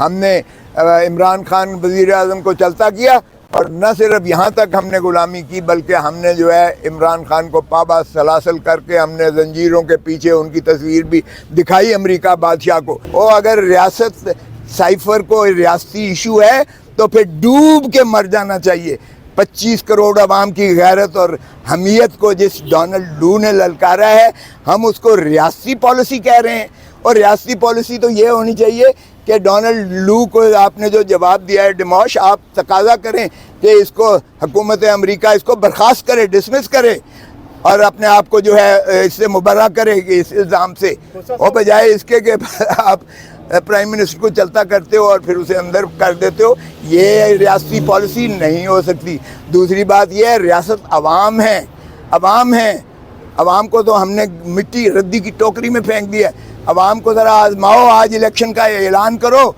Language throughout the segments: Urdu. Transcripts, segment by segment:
ہم نے عمران خان وزیر اعظم کو چلتا کیا، اور نہ صرف یہاں تک ہم نے غلامی کی بلکہ ہم نے جو ہے عمران خان کو پابا سلاسل کر کے ہم نے زنجیروں کے پیچھے ان کی تصویر بھی دکھائی امریکہ بادشاہ کو۔ اور اگر ریاست سائفر کو ریاستی ایشو ہے تو پھر ڈوب کے مر جانا چاہیے۔ 25 کروڑ عوام کی غیرت اور حمیت کو جس ڈونلڈ لو نے للکارا ہے، ہم اس کو ریاستی پالیسی کہہ رہے ہیں۔ اور ریاستی پالیسی تو یہ ہونی چاہیے کہ ڈونلڈ لو کو آپ نے جو جواب دیا ہے ڈیموش، آپ تقاضا کریں کہ اس کو حکومت امریکہ اس کو برخاست کرے، ڈسمس کرے، اور اپنے آپ کو جو ہے اس سے مبرہ کرے کہ اس الزام سے، اور بجائے اس کے کہ آپ پرائم منسٹر کو چلتا کرتے ہو اور پھر اسے اندر کر دیتے ہو۔ یہ ریاستی پالیسی نہیں ہو سکتی۔ دوسری بات یہ ہے، ریاست عوام ہے، عوام ہیں، عوام کو تو ہم نے مٹی ردی کی ٹوکری میں پھینک دیا ہے۔ عوام کو ذرا آزماؤ، آج الیکشن کا اعلان کرو،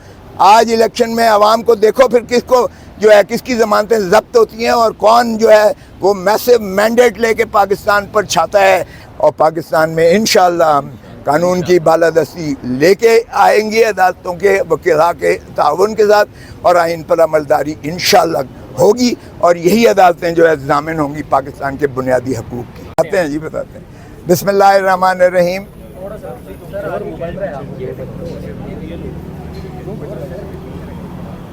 آج الیکشن میں عوام کو دیکھو پھر کس کو جو ہے کس کی ضمانتیں ضبط ہوتی ہیں اور کون جو ہے وہ میسو مینڈیٹ لے کے پاکستان پر چھاتا ہے، اور پاکستان میں انشاءاللہ ہم قانون کی بالادستی لے کے آئیں گے عدالتوں کے وکلاء کے تعاون کے ساتھ، اور آئین پر عملداری انشاءاللہ ہوگی، اور یہی عدالتیں جو ہے ضامن ہوں گی پاکستان کے بنیادی حقوق کی۔ بتاتے ہیں جی، بتاتے ہیں۔ بسم اللہ الرحمن الرحیم۔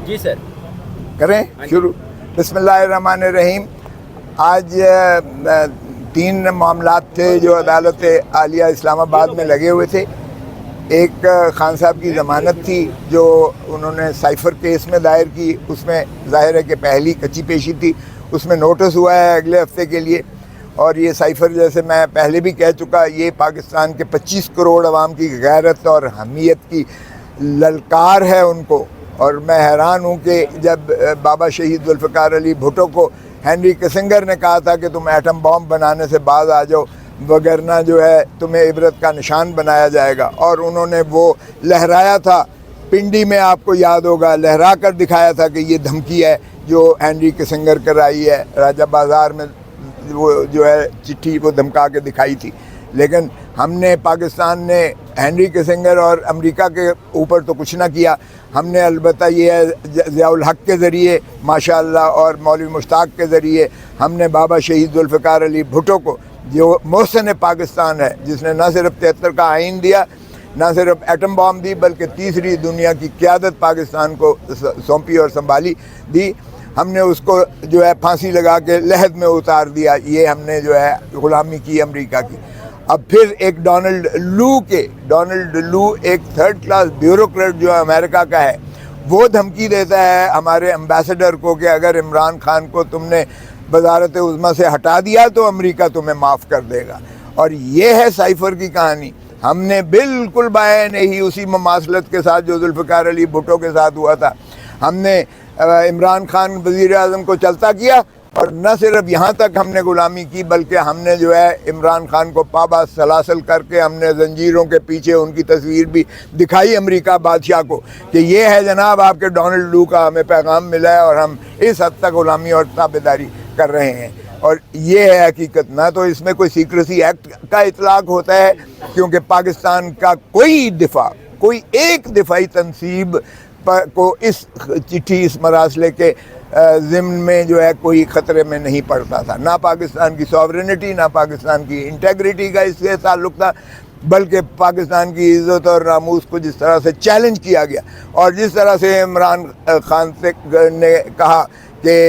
جی سر کریں شروع۔ بسم اللہ الرحمن الرحیم۔ آج 3 معاملات تھے جو عدالت عالیہ اسلام آباد میں لگے ہوئے تھے۔ ایک خان صاحب کی ضمانت تھی جو انہوں نے سائفر کیس میں دائر کی، اس میں ظاہر ہے کہ پہلی کچی پیشی تھی، اس میں نوٹس ہوا ہے اگلے ہفتے کے لیے، اور یہ سائفر جیسے میں پہلے بھی کہہ چکا، یہ پاکستان کے 25 کروڑ عوام کی غیرت اور حمیت کی للکار ہے ان کو۔ اور میں حیران ہوں کہ جب بابا شہید ذوالفقار علی بھٹو کو ہینری کسنگر نے کہا تھا کہ تم ایٹم بام بنانے سے باز آ جاؤ، وگرنہ جو ہے تمہیں عبرت کا نشان بنایا جائے گا، اور انہوں نے وہ لہرایا تھا پنڈی میں، آپ کو یاد ہوگا، لہرا کر دکھایا تھا کہ یہ دھمکی ہے جو ہینری کسنگر کرائی ہے راجہ بازار میں، وہ جو ہے چٹھی وہ دھمکا کے دکھائی تھی۔ لیکن ہم نے پاکستان نے ہینری کسنگر اور امریکہ کے اوپر تو کچھ نہ کیا، ہم نے البتہ یہ ہے ضیاء الحق کے ذریعے ماشاءاللہ اور مولوی مشتاق کے ذریعے ہم نے بابا شہید ذوالفقار علی بھٹو کو، جو محسن پاکستان ہے، جس نے نہ صرف 73 کا آئین دیا، نہ صرف ایٹم بام دی، بلکہ تیسری دنیا کی قیادت پاکستان کو سونپی اور سنبھالی دی، ہم نے اس کو جو ہے پھانسی لگا کے لحد میں اتار دیا۔ یہ ہم نے جو ہے غلامی کی امریکہ کی۔ اب پھر ایک ڈونلڈ لو ایک 3rd کلاس بیوروکریٹ جو امریکہ کا ہے، وہ دھمکی دیتا ہے ہمارے امبیسڈر کو کہ اگر عمران خان کو تم نے وزارت عظمیٰ سے ہٹا دیا تو امریکہ تمہیں معاف کر دے گا۔ اور یہ ہے سائفر کی کہانی۔ ہم نے بالکل بائیں ہی اسی مماثلت کے ساتھ جو ذوالفقار علی بھٹو کے ساتھ ہوا تھا، ہم نے عمران خان وزیر اعظم کو چلتا کیا، اور نہ صرف یہاں تک ہم نے غلامی کی بلکہ ہم نے جو ہے عمران خان کو پابا سلاسل کر کے ہم نے زنجیروں کے پیچھے ان کی تصویر بھی دکھائی امریکہ بادشاہ کو کہ یہ ہے جناب آپ کے ڈونلڈ لو کا ہمیں پیغام ملا ہے، اور ہم اس حد تک غلامی اور تابعداری کر رہے ہیں۔ اور یہ ہے حقیقت، نہ تو اس میں کوئی سیکریسی ایکٹ کا اطلاق ہوتا ہے، کیونکہ پاکستان کا کوئی ایک دفاعی تنصیب کو اس چٹھی، اس مراسلے کے ضمن میں جو ہے کوئی خطرے میں نہیں پڑتا تھا، نہ پاکستان کی سوورنٹی، نہ پاکستان کی انٹیگریٹی کا اس سے تعلق تھا، بلکہ پاکستان کی عزت اور ناموس کو جس طرح سے چیلنج کیا گیا، اور جس طرح سے عمران خان نے کہا کہ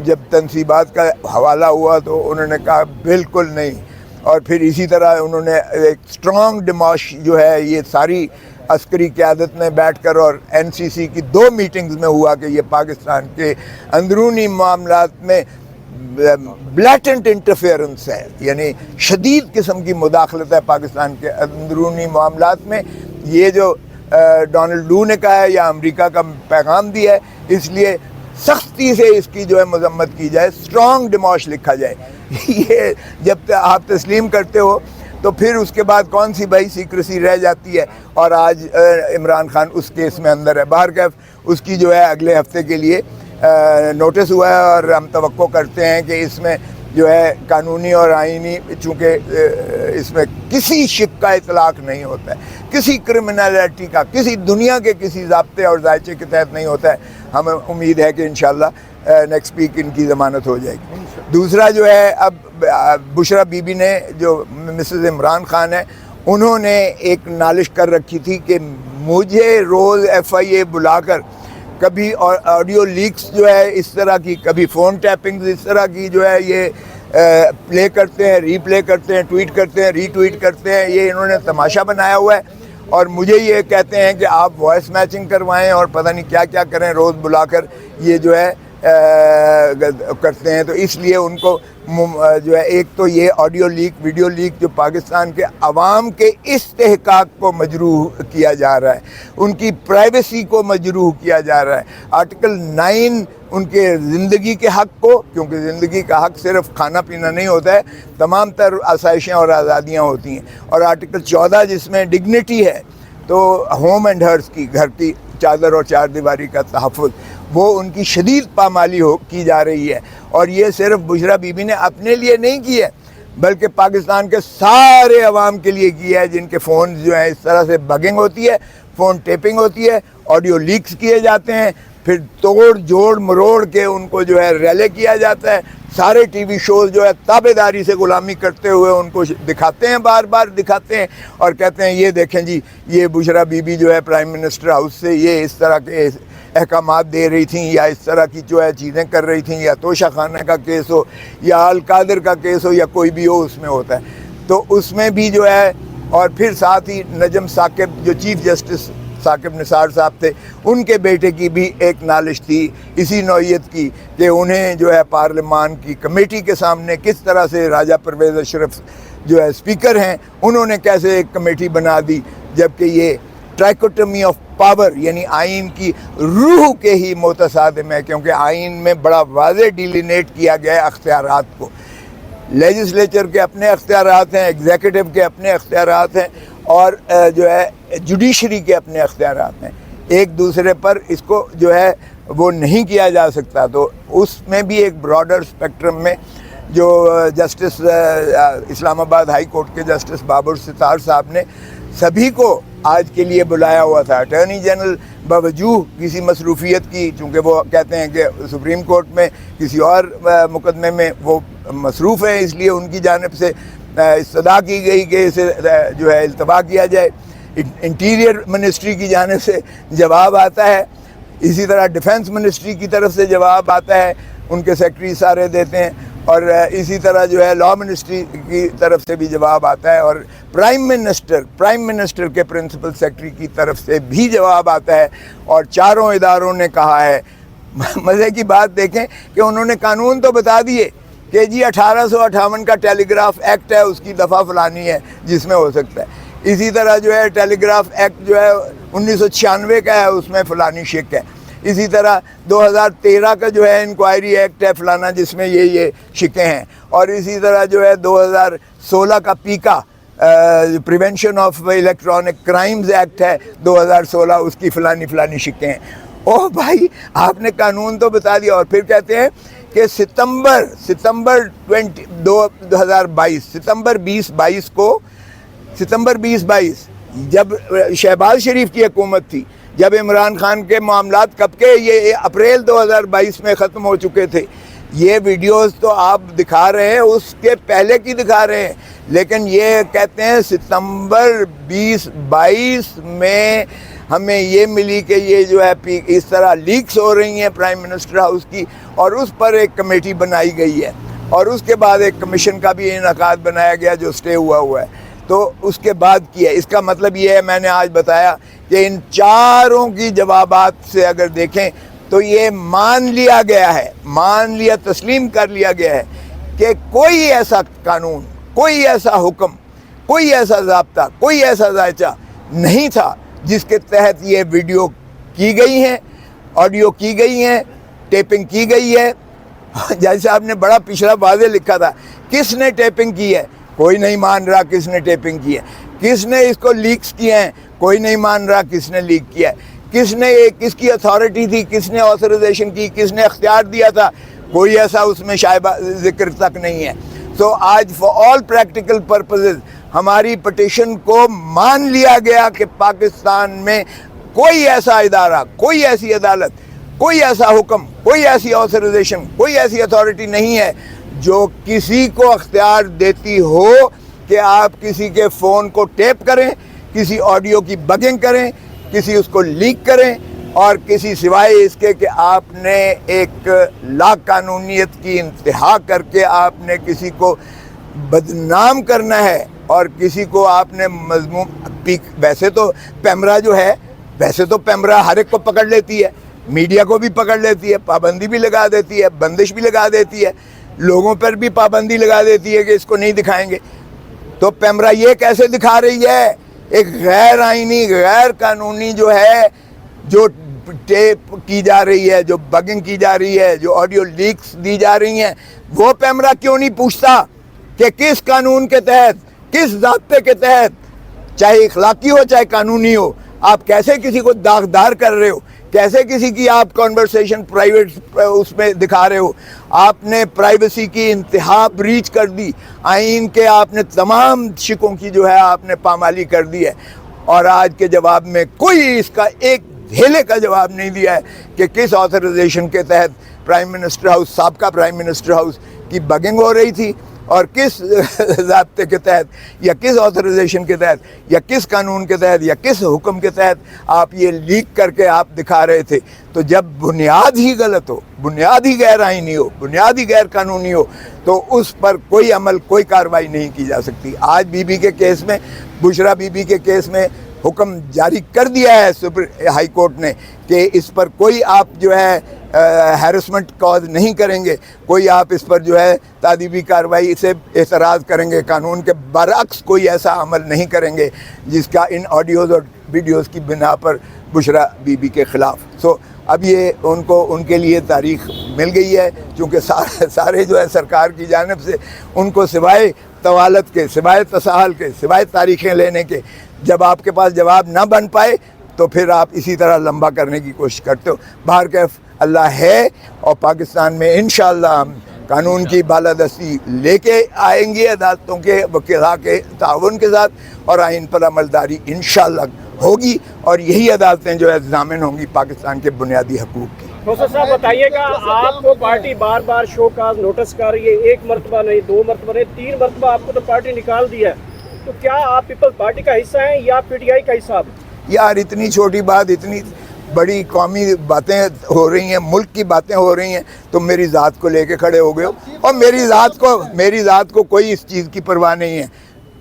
جب تنصیبات کا حوالہ ہوا تو انہوں نے کہا بالکل نہیں، اور پھر اسی طرح انہوں نے ایک اسٹرانگ ڈیماش جو ہے یہ ساری عسکری قیادت میں بیٹھ کر، اور NCC کی 2 میٹنگز میں ہوا کہ یہ پاکستان کے اندرونی معاملات میں بلیٹنٹ انٹرفیئرنس ہے، یعنی شدید قسم کی مداخلت ہے پاکستان کے اندرونی معاملات میں۔ یہ جو ڈونلڈ لو نے کہا ہے یا امریکہ کا پیغام دیا ہے، اس لیے سختی سے اس کی جو ہے مذمت کی جائے، اسٹرانگ ڈیموش لکھا جائے۔ یہ جب آپ تسلیم کرتے ہو تو پھر اس کے بعد کون سی بھائی سیکریسی رہ جاتی ہے، اور آج عمران خان اس کیس میں اندر ہے۔ بہرکیف اس کی جو ہے اگلے ہفتے کے لیے نوٹس ہوا ہے، اور ہم توقع کرتے ہیں کہ اس میں جو ہے قانونی اور آئینی، چونکہ اس میں کسی شک کا اطلاق نہیں ہوتا ہے، کسی کرمنالٹی کا کسی دنیا کے کسی ضابطے اور ذائچے کے تحت نہیں ہوتا ہے. ہمیں امید ہے کہ انشاءاللہ نیکسٹ ویک ان کی ضمانت ہو جائے گی. دوسرا جو ہے، اب بشرا بی بی نے، جو مسز عمران خان ہے، انہوں نے ایک نالش کر رکھی تھی کہ مجھے روز FIA بلا کر کبھی آڈیو لیکس جو ہے اس طرح کی، کبھی فون ٹیپنگز اس طرح کی جو ہے یہ پلے کرتے ہیں، ری پلے کرتے ہیں، ٹویٹ کرتے ہیں، ری ٹویٹ کرتے ہیں. یہ انہوں نے تماشا بنایا ہوا ہے اور مجھے یہ کہتے ہیں کہ آپ وائس میچنگ کروائیں اور پتہ نہیں کیا کیا کریں، روز بلا کر یہ جو ہے کرتے ہیں. تو اس لیے ان کو جو ہے ایک تو یہ آڈیو لیک، ویڈیو لیک جو پاکستان کے عوام کے استحقاق کو مجروح کیا جا رہا ہے، ان کی پرائیویسی کو مجروح کیا جا رہا ہے. آرٹیکل 9 ان کے زندگی کے حق کو، کیونکہ زندگی کا حق صرف کھانا پینا نہیں ہوتا ہے، تمام تر آسائشیں اور آزادیاں ہوتی ہیں. اور آرٹیکل 14 جس میں ڈگنیٹی ہے، تو ہوم اینڈ ہرس کی، گھر کی چادر اور چار دیواری کا تحفظ، وہ ان کی شدید پامالی کی جا رہی ہے. اور یہ صرف بشرا بی بی نے اپنے لیے نہیں کی ہے، بلکہ پاکستان کے سارے عوام کے لیے کی ہے، جن کے فون جو ہیں اس طرح سے بگنگ ہوتی ہے، فون ٹیپنگ ہوتی ہے، آڈیو لیکس کیے جاتے ہیں، پھر توڑ جوڑ مروڑ کے ان کو جو ہے ریلے کیا جاتا ہے. سارے ٹی وی شوز جو ہے تابع داری سے غلامی کرتے ہوئے ان کو دکھاتے ہیں، بار بار دکھاتے ہیں اور کہتے ہیں یہ دیکھیں جی، یہ بشرا بی بی جو ہے پرائم منسٹر ہاؤس سے یہ اس طرح کے احکامات دے رہی تھیں، یا اس طرح کی جو ہے چیزیں کر رہی تھیں، یا توشہ خانہ کا کیس ہو، یا القادر کا کیس ہو، یا کوئی بھی ہو، اس میں ہوتا ہے. تو اس میں بھی جو ہے، اور پھر ساتھ ہی نجم ثاقب جو چیف جسٹس ثاقب نثار صاحب تھے، ان کے بیٹے کی بھی ایک نالش تھی اسی نوعیت کی، کہ انہیں جو ہے پارلیمان کی کمیٹی کے سامنے کس طرح سے راجہ پرویز اشرف جو ہے اسپیکر ہیں، انہوں نے کیسے ایک کمیٹی بنا دی، جبکہ یہ ٹرائکوٹمی آف پاور یعنی آئین کی روح کے ہی متصادم ہے. کیونکہ آئین میں بڑا واضح ڈیلینیٹ کیا گیا ہے اختیارات کو. لیجسلیچر کے اپنے اختیارات ہیں، ایگزیکٹو کے اپنے اختیارات ہیں، اور جو ہے جوڈیشری کے اپنے اختیارات ہیں. ایک دوسرے پر اس کو جو ہے وہ نہیں کیا جا سکتا. تو اس میں بھی ایک براڈر اسپیکٹرم میں جو جسٹس اسلام آباد ہائی کورٹ کے جسٹس بابر ستار صاحب نے سبھی کو آج کے لیے بلایا ہوا تھا. اٹارنی جنرل باوجود کسی مصروفیت کی، چونکہ وہ کہتے ہیں کہ سپریم کورٹ میں کسی اور مقدمے میں وہ مصروف ہیں، اس لیے ان کی جانب سے استدعا کی گئی کہ اسے جو ہے التوا کیا جائے. انٹیریئر منسٹری کی جانب سے جواب آتا ہے، اسی طرح ڈیفنس منسٹری کی طرف سے جواب آتا ہے، ان کے سیکرٹری سارے دیتے ہیں، اور اسی طرح جو ہے لا منسٹری کی طرف سے بھی جواب آتا ہے، اور پرائم منسٹر کے پرنسپل سیکرٹری کی طرف سے بھی جواب آتا ہے. اور چاروں اداروں نے کہا ہے، مزے کی بات دیکھیں کہ انہوں نے قانون تو بتا دیے کہ جی 1858 کا ٹیلی گراف ایکٹ ہے، اس کی دفعہ فلانی ہے جس میں ہو سکتا ہے. اسی طرح جو ہے ٹیلی گراف ایکٹ جو ہے 1996 کا ہے، اس میں فلانی شک ہے. اسی طرح 2013 کا جو ہے انکوائری ایکٹ ہے فلانا، جس میں یہ شکیں ہیں. اور اسی طرح جو ہے 2016 کا پیکا prevention of electronic crimes act ہے 2016، اس کی فلانی شکیں ہیں. اوہ بھائی، آپ نے قانون تو بتا دیا. اور پھر کہتے ہیں کہ ستمبر 2022 جب شہباز شریف کی حکومت تھی، جب عمران خان کے معاملات کب کے یہ اپریل 2022 میں ختم ہو چکے تھے. یہ ویڈیوز تو آپ دکھا رہے ہیں، اس کے پہلے کی دکھا رہے ہیں، لیکن یہ کہتے ہیں ستمبر 2022 میں ہمیں یہ ملی کہ یہ جو ہے اس طرح لیکس ہو رہی ہیں پرائم منسٹر ہاؤس کی، اور اس پر ایک کمیٹی بنائی گئی ہے، اور اس کے بعد ایک کمیشن کا بھی انعقاد بنایا گیا جو سٹے ہوا ہے. تو اس کے بعد کیا، اس کا مطلب یہ ہے، میں نے آج بتایا کہ ان چاروں کی جوابات سے اگر دیکھیں تو یہ مان لیا تسلیم کر لیا گیا ہے کہ کوئی ایسا قانون، کوئی ایسا حکم، کوئی ایسا ضابطہ، کوئی ایسا ذائچہ نہیں تھا جس کے تحت یہ ویڈیو کی گئی ہیں، آڈیو کی گئی ہیں، ٹیپنگ کی گئی ہے. جج صاحب نے بڑا پچھلا واضح لکھا تھا، کس نے ٹیپنگ کی ہے، کوئی نہیں مان رہا کس نے ٹیپنگ کی ہے. کس نے اس کو لیکس کیے ہیں، کوئی نہیں مان رہا کس نے لیک کیا ہے. کس کی اتھارٹی تھی، کس نے آتھرائزیشن کی، کس نے اختیار دیا تھا، کوئی ایسا اس میں شائبہ ذکر تک نہیں ہے. تو آج فار آل پریکٹیکل پرپزز ہماری پٹیشن کو مان لیا گیا کہ پاکستان میں کوئی ایسا ادارہ، کوئی ایسی عدالت، کوئی ایسا حکم، کوئی ایسی آتھرائزیشن، کوئی ایسی اتھارٹی نہیں ہے جو کسی کو اختیار دیتی ہو کہ آپ کسی کے فون کو ٹیپ کریں، کسی آڈیو کی بگنگ کریں، کسی اس کو لیک کریں، اور کسی سوائے اس کے کہ آپ نے ایک لا قانونیت کی انتہا کر کے آپ نے کسی کو بدنام کرنا ہے اور کسی کو آپ نے مذموم. ویسے تو پیمرا جو ہے، ویسے تو پیمرا ہر ایک کو پکڑ لیتی ہے، میڈیا کو بھی پکڑ لیتی ہے، پابندی بھی لگا دیتی ہے، بندش بھی لگا دیتی ہے، لوگوں پر بھی پابندی لگا دیتی ہے کہ اس کو نہیں دکھائیں گے. تو پیمرا یہ کیسے دکھا رہی ہے؟ ایک غیر آئینی، غیر قانونی جو ہے، جو ٹیپ کی جا رہی ہے، جو بگنگ کی جا رہی ہے، جو آڈیو لیکس دی جا رہی ہیں، وہ پیمرا کیوں نہیں پوچھتا کہ کس قانون کے تحت، کس ضابطے کے تحت، چاہے اخلاقی ہو چاہے قانونی ہو، آپ کیسے کسی کو داغدار کر رہے ہو، کیسے کسی کی آپ کنورسیشن پرائیویٹ اس میں دکھا رہے ہو. آپ نے پرائیویسی کی انتہا بریچ کر دی، آئین کے آپ نے تمام شکوں کی جو ہے آپ نے پامالی کر دی ہے. اور آج کے جواب میں کوئی اس کا ایک دھیلے کا جواب نہیں دیا ہے کہ کس آتھرائزیشن کے تحت پرائم منسٹر ہاؤس، سابقہ پرائم منسٹر ہاؤس کی بگنگ ہو رہی تھی، اور کس ضابطے کے تحت یا کس آتھرائزیشن کے تحت یا کس قانون کے تحت یا کس حکم کے تحت آپ یہ لیک کر کے آپ دکھا رہے تھے. تو جب بنیاد ہی غلط ہو، بنیاد ہی غیر آئینی ہو، بنیاد ہی غیر قانونی ہو، تو اس پر کوئی عمل، کوئی کارروائی نہیں کی جا سکتی. آج بی بی کے کیس میں، بشرا بی بی کے کیس میں حکم جاری کر دیا ہے ہائی کورٹ نے کہ اس پر کوئی آپ جو ہے ہیرسمنٹ کاز نہیں کریں گے، کوئی آپ اس پر جو ہے تادیبی کارروائی سے اعتراض کریں گے، قانون کے برعکس کوئی ایسا عمل نہیں کریں گے جس کا ان آڈیوز اور ویڈیوز کی بنا پر بشرا بی بی کے خلاف. اب یہ ان کے لیے تاریخ مل گئی ہے، چونکہ سارے جو ہے سرکار کی جانب سے ان کو سوائے طوالت کے، سوائے تساہل کے، سوائے تاریخیں لینے کے، جب آپ کے پاس جواب نہ بن پائے تو پھر آپ اسی طرح لمبا کرنے کی کوشش کرتے ہو. بہرکیف اللہ ہے، اور پاکستان میں انشاءاللہ ہم قانون کی بالادستی لے کے آئیں گے، عدالتوں کے وکلاء کے تعاون کے ساتھ، اور آئین پر عملداری انشاءاللہ ہوگی، اور یہی عدالتیں جو ہے ضامن ہوں گی پاکستان کے بنیادی حقوق کی. پروفیسر صاحب بتائیے گا، آپ کو پارٹی بار بار شو کاز نوٹس کر رہی ہے، ایک مرتبہ نہیں، دو مرتبہ نہیں، 3 مرتبہ آپ کو تو پارٹی نکال دیا ہے، تو کیا آپ پیپل پارٹی کا حصہ ہیں یا پی ٹی آئی کا حصہ؟ یار اتنی چھوٹی بات، اتنی بڑی قومی باتیں ہو رہی ہیں، ملک کی باتیں ہو رہی ہیں، تم میری ذات کو لے کے کھڑے ہو گئے ہو، اور میری ذات کو کوئی اس چیز کی پرواہ نہیں ہے.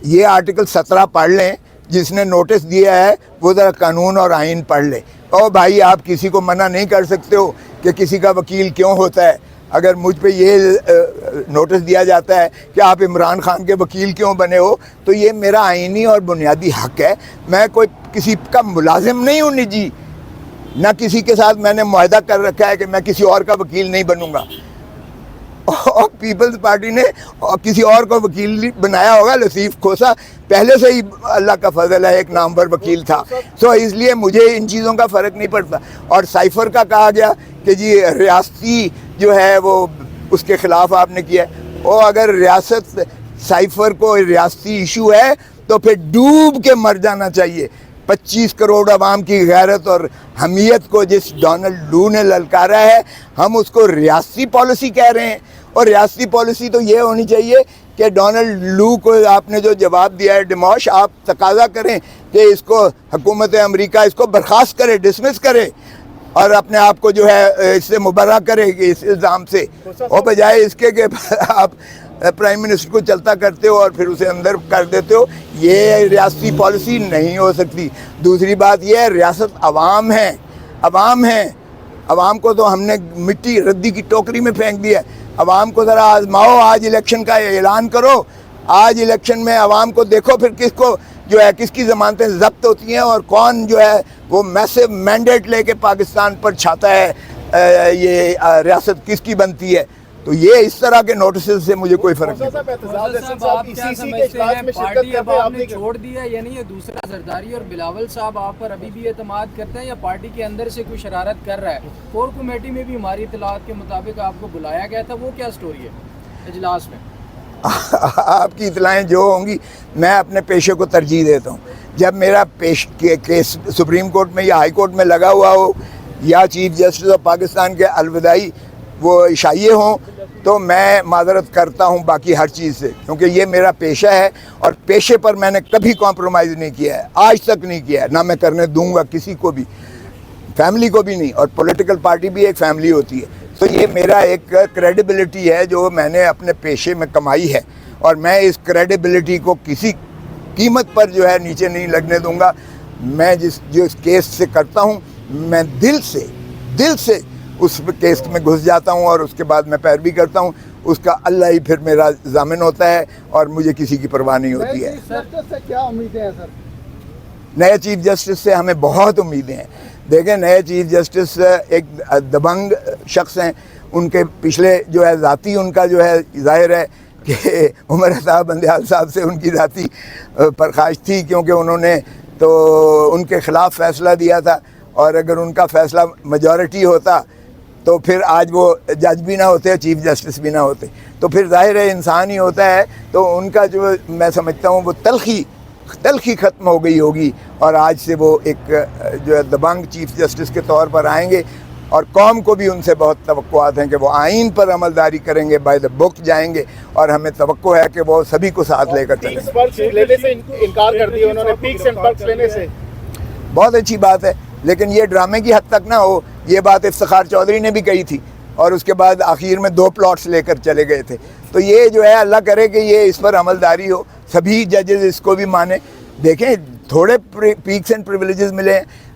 یہ آرٹیکل 17 پڑھ لیں، جس نے نوٹس دیا ہے وہ ذرا قانون اور آئین پڑھ لے. اور بھائی آپ کسی کو منع نہیں کر سکتے ہو کہ کسی کا وکیل کیوں ہوتا ہے. اگر مجھ پہ یہ نوٹس دیا جاتا ہے کہ آپ عمران خان کے وکیل کیوں بنے ہو، تو یہ میرا آئینی اور بنیادی حق ہے. میں کوئی کسی کا ملازم نہیں ہوں نجی، نہ کسی کے ساتھ میں نے معاہدہ کر رکھا ہے کہ میں کسی اور کا وکیل نہیں بنوں گا. اور پیپلز پارٹی نے کسی اور کو وکیل بنایا ہوگا. لطیف کھوسا پہلے سے ہی اللہ کا فضل ہے ایک نامور وکیل تھا، سو اس لیے مجھے ان چیزوں کا فرق نہیں پڑتا. اور سائفر کا کہا گیا کہ جی ریاستی جو ہے وہ اس کے خلاف آپ نے کیا ہے. اور اگر ریاست سائفر کو ریاستی ایشو ہے تو پھر ڈوب کے مر جانا چاہیے. 25 کروڑ عوام کی غیرت اور حمیت کو جس ڈونلڈ لو نے للکارا ہے، ہم اس کو ریاستی پالیسی کہہ رہے ہیں. اور ریاستی پالیسی تو یہ ہونی چاہیے کہ ڈونلڈ لو کو آپ نے جو جواب دیا ہے ڈیموش، آپ تقاضا کریں کہ اس کو حکومت امریکہ اس کو برخاست کرے، ڈسمس کرے، اور اپنے آپ کو جو ہے اس سے مبرہ کرے اس الزام سے، اور بجائے اس کے کہ آپ پرائم منسٹر کو چلتا کرتے ہو اور پھر اسے اندر کر دیتے ہو. یہ ریاستی پالیسی نہیں ہو سکتی. دوسری بات یہ ہے، ریاست عوام ہے، عوام کو تو ہم نے مٹی ردی کی ٹوکری میں پھینک دیا ہے. عوام کو ذرا آزماؤ، آج الیکشن کا اعلان کرو، آج الیکشن میں عوام کو دیکھو پھر کس کو جو ہے کس کی ضمانتیں ضبط ہوتی ہیں اور کون جو ہے وہ میسو مینڈیٹ لے کے پاکستان پر چھاتا ہے، یہ ریاست کس کی بنتی ہے. تو یہ اس طرح کے نوٹسز سے مجھے کوئی فرق نہیں۔ صاحب آپ کیا سمجھتے ہیں پارٹی اب آپ نے چھوڑ دیا ہے، یعنی یہ دوسرا زرداری اور بلاول صاحب آپ پر ابھی بھی اعتماد کرتے ہیں یا پارٹی کے اندر سے کوئی شرارت کر رہا ہے؟ کور کمیٹی میں بھی ہماری اطلاعات کے مطابق آپ کو بلایا گیا تھا، وہ کیا سٹوری ہے اجلاس میں؟ آپ کی اطلاعیں جو ہوں گی، میں اپنے پیشے کو ترجیح دیتا ہوں۔ جب میرا کیس سپریم کورٹ میں یا ہائی کورٹ میں لگا ہوا ہو یا چیف جسٹس آف پاکستان کے الوداعی وہ شائع ہوں تو میں معذرت کرتا ہوں باقی ہر چیز سے، کیونکہ یہ میرا پیشہ ہے اور پیشے پر میں نے کبھی کمپرومائز نہیں کیا ہے، آج تک نہیں کیا ہے، نہ میں کرنے دوں گا کسی کو بھی، فیملی کو بھی نہیں، اور پولیٹیکل پارٹی بھی ایک فیملی ہوتی ہے۔ تو یہ میرا ایک کریڈیبلٹی ہے جو میں نے اپنے پیشے میں کمائی ہے، اور میں اس کریڈیبلٹی کو کسی قیمت پر جو ہے نیچے نہیں لگنے دوں گا۔ میں جو اس کیس سے کرتا ہوں، میں دل سے اس کیس میں گھس جاتا ہوں اور اس کے بعد میں پیروی کرتا ہوں، اس کا اللہ ہی پھر میرا ضامن ہوتا ہے اور مجھے کسی کی پرواہ نہیں ہوتی ہے۔ کیا امیدیں ہیں سر؟ نئے چیف جسٹس سے ہمیں بہت امیدیں ہیں۔ دیکھیں، نئے چیف جسٹس ایک دبنگ شخص ہیں، ان کے پچھلے جو ہے ذاتی ان کا جو ہے ظاہر ہے کہ عمر صاحب بندیال صاحب سے ان کی ذاتی پرخاش تھی، کیونکہ انہوں نے تو ان کے خلاف فیصلہ دیا تھا، اور اگر ان کا فیصلہ میجورٹی ہوتا تو پھر آج وہ جج بھی نہ ہوتے، چیف جسٹس بھی نہ ہوتے، تو پھر ظاہر ہے انسان ہی ہوتا ہے، تو ان کا جو میں سمجھتا ہوں وہ تلخی ختم ہو گئی ہوگی، اور آج سے وہ ایک جو ہے دبنگ چیف جسٹس کے طور پر آئیں گے، اور قوم کو بھی ان سے بہت توقعات ہیں کہ وہ آئین پر عملداری کریں گے، بائی دا بک جائیں گے، اور ہمیں توقع ہے کہ وہ سبھی کو ساتھ لے کر چلیں گے۔ پیکس پرکس لینے سے انکار کر دیا انہوں نے، پیکس اینڈ پرکس لینے سے۔ بہت اچھی بات ہے، لیکن یہ ڈرامے کی حد تک نہ ہو۔ یہ بات افتخار چودھری نے بھی کہی تھی، اور اس کے بعد آخر میں 2 پلاٹس لے کر چلے گئے تھے۔ تو یہ جو ہے اللہ کرے کہ یہ اس پر عملداری ہو، سبھی ججز اس کو بھی مانیں۔ دیکھیں، تھوڑے پیکس اینڈ پریویلیجز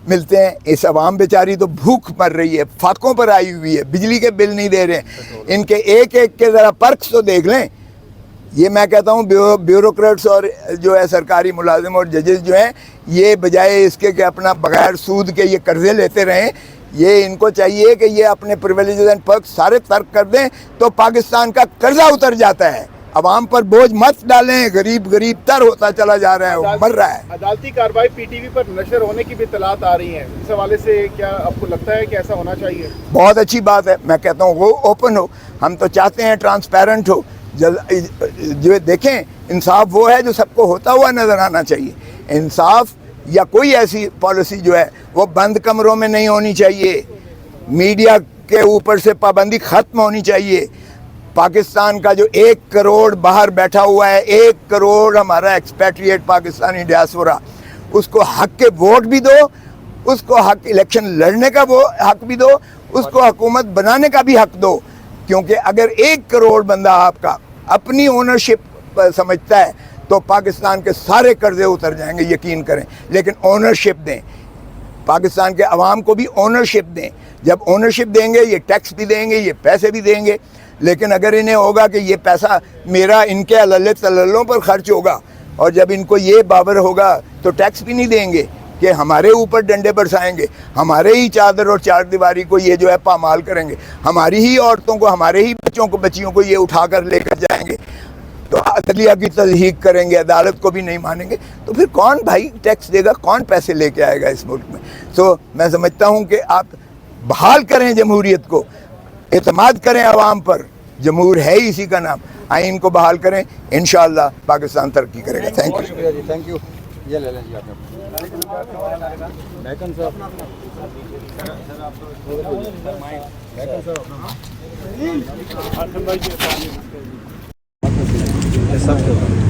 ملتے ہیں، اس عوام بیچاری تو بھوک مر رہی ہے، فاقوں پر آئی ہوئی ہے، بجلی کے بل نہیں دے رہے ہیں، ان کے ایک کے ذرا پرکس تو دیکھ لیں۔ یہ میں کہتا ہوں بیوروکریٹس اور جو ہے سرکاری ملازم اور ججز جو ہیں، یہ بجائے اس کے کہ اپنا بغیر سود کے یہ قرضے لیتے رہیں، یہ ان کو چاہیے کہ یہ اپنے پریویلیجز اینڈ پرکس سارے ترک کر دیں، تو پاکستان کا قرضہ اتر جاتا ہے۔ عوام پر بوجھ مت ڈالیں، غریب تر ہوتا چلا جا رہا ہے، مر رہا ہے۔ عدالتی کارروائی پی ٹی وی پر نشر ہونے کی بھی اطلاعات آ رہی ہیں، اس حوالے سے کیا آپ کو لگتا ہے کہ ایسا ہونا چاہیے؟ بہت اچھی بات ہے، میں کہتا ہوں وہ اوپن ہو، ہم تو چاہتے ہیں ٹرانسپیرنٹ ہو۔ جو دیکھیں، انصاف وہ ہے جو سب کو ہوتا ہوا نظر آنا چاہیے۔ انصاف یا کوئی ایسی پالیسی جو ہے وہ بند کمروں میں نہیں ہونی چاہیے، میڈیا کے اوپر سے پابندی ختم ہونی چاہیے۔ پاکستان کا جو 1 کروڑ باہر بیٹھا ہوا ہے، 1 کروڑ ہمارا ایکسپیٹریٹ پاکستانی ڈیاسپورا، اس کو حق کے ووٹ بھی دو، اس کو حق الیکشن لڑنے کا وہ حق بھی دو، اس کو حکومت بنانے کا بھی حق دو، کیونکہ اگر 1 کروڑ بندہ آپ کا اپنی اونرشپ سمجھتا ہے تو پاکستان کے سارے قرضے اتر جائیں گے، یقین کریں۔ لیکن اونرشپ دیں، پاکستان کے عوام کو بھی اونرشپ دیں۔ جب اونرشپ دیں گے، یہ ٹیکس بھی دیں گے، یہ پیسے بھی دیں گے۔ لیکن اگر انہیں ہوگا کہ یہ پیسہ میرا ان کے اللہ تللوں پر خرچ ہوگا، اور جب ان کو یہ باور ہوگا تو ٹیکس بھی نہیں دیں گے کہ ہمارے اوپر ڈنڈے برسائیں گے، ہمارے ہی چادر اور چار دیواری کو یہ جو ہے پامال کریں گے، ہماری ہی عورتوں کو، ہمارے ہی بچیوں کو یہ اٹھا کر لے کر جائیں گے، تو عدلیہ کی تضحیق کریں گے، عدالت کو بھی نہیں مانیں گے، تو پھر کون بھائی ٹیکس دے گا، کون پیسے لے کے آئے گا اس ملک میں؟ سو میں سمجھتا ہوں کہ آپ بحال کریں جمہوریت کو، اعتماد کریں عوام پر، جمہور ہے ہی اسی کا نام، آئین کو بحال کریں، انشاءاللہ پاکستان ترقی کرے گا۔ Thank you. شکریہ جی، تھینک یو۔ یہ لے لیں جی آپ نے سب